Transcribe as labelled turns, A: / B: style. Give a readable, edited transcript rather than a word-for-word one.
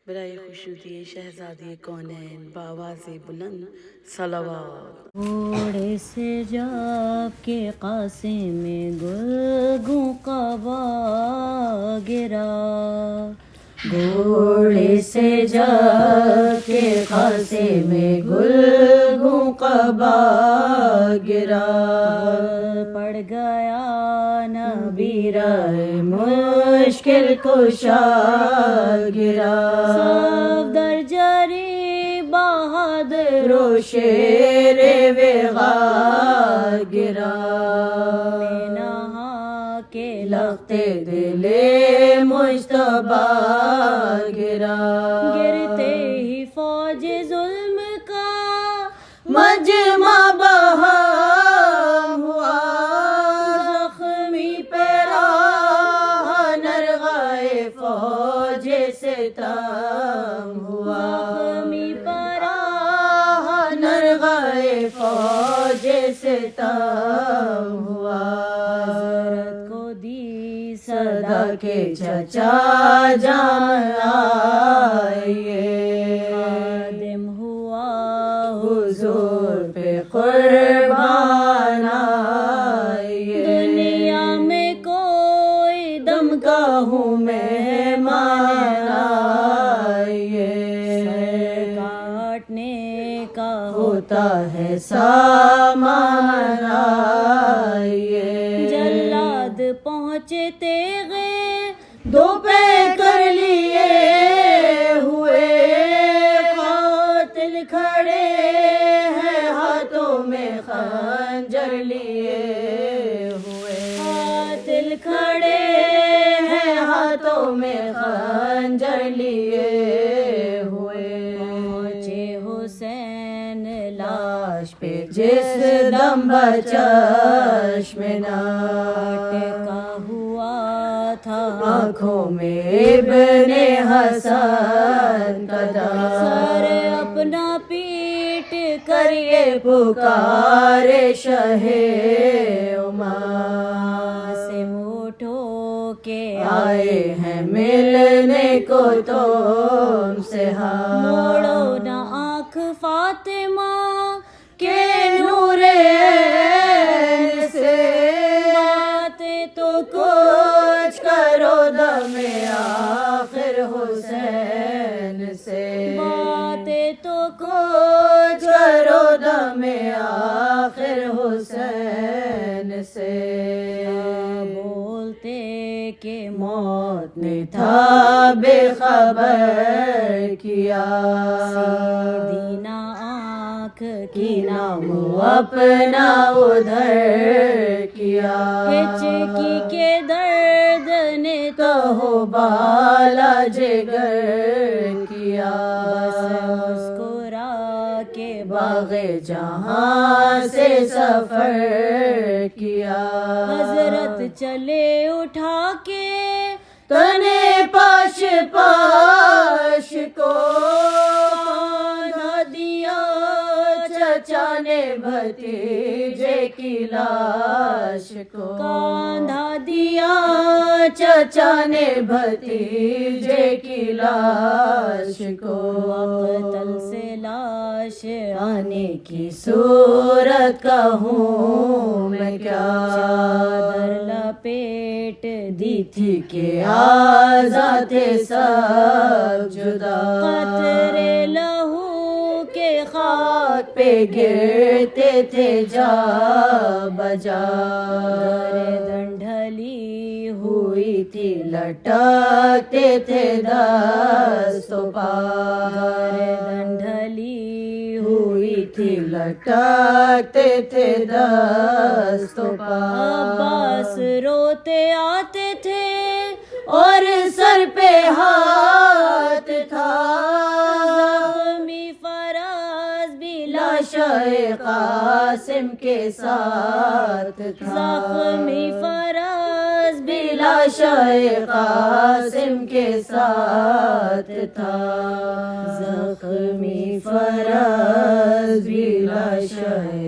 A: برائے خوشنودی شہزادی کونین بآواز بلند صلوات۔
B: گھوڑے سے جا کے قاسم میں گلگوں قبا گرا، گھوڑے سے جا کے قاسم میں گلگوں قبا گرا، پڑ گیا نبی رائے مشکل کشا گرا، صفدر جری بہادر و شیر وغا گرا، نہا کے لختے دل مجتبی گرا، گرتے ہی فوج ظلم کا مجمع بہا ہوا، زخمی پیراہ نرغائے فوج ستم ہوا، زخمی پیراہ نرغائے فوج ستم ہوا، حضرت کو دی صدا کے چچا جان آئیے، خادم ہوا حضور پہ قربان آئیے، دنیا میں کوئی دم کا ہوں مہمان آئیے، سر کاٹنے کا ہوتا ہے سامان آئیے، جلاد پہنچے تیغے دو پہ کر لیے ہوئے، قاتل کھڑے ہیں ہاتھوں میں خنجر لیے ہوئے، قاتل کھڑے ہیں ہاتھوں میں خنجر لیے ہوئے، پہنچے حسین لاش پہ جس دم بچشم ناٹ کا ہوا تھا آنکھوں میں ابن حسن کا دم، سر اپنا پیٹ کر یہ پکارے شہ عاصم اٹھو کے آئے ہیں ملنے کو تم سے ہم، موڑو نہ آنکھ فاطمہ کے نور عین سے، باتیں تو کچھ کرو دم آخر حسین سے، باتیں تو کچھ کرو دم آخر حسین سے، بولتے کہ موت نے تھا بے خبر کیا، سیدھی نہ آنکھ کی نام اپنا ادھر کیا، ہچکی کے درد نے تو بالا جگر کیا، بس مسکرا کے باغ جہاں سے سفر کیا، حضرت چلے اٹھا کے تنے پاش پاش کو، باندھا دیا چچا نے بھتیجے کی لاش کو، کاندھا دیا چچا نے بھتیجے کی لاش کو، مقتل سے لاش آنے کی صورت کہوں میں کیا، چادر لپیٹ دی تھی کہ آزاد تھے سب جدا، قطرے لہو کے خاک پہ گرتے تھے جا بجا، گردن ڈھلی ہوئی تھی لٹکتے تھے دست و پا، گردن ڈھلی ہوئی تھی لٹکتے تھے دست و پا، عباس روتے آتے تھے اور سر پہ ہاتھ تھا، زخمی فراز بھی لاشائے قاسم کے ساتھ تھا، زخمی فراز بھی لاشائے قاسم کے ساتھ تھا، زخمی فراز بھی لاشائے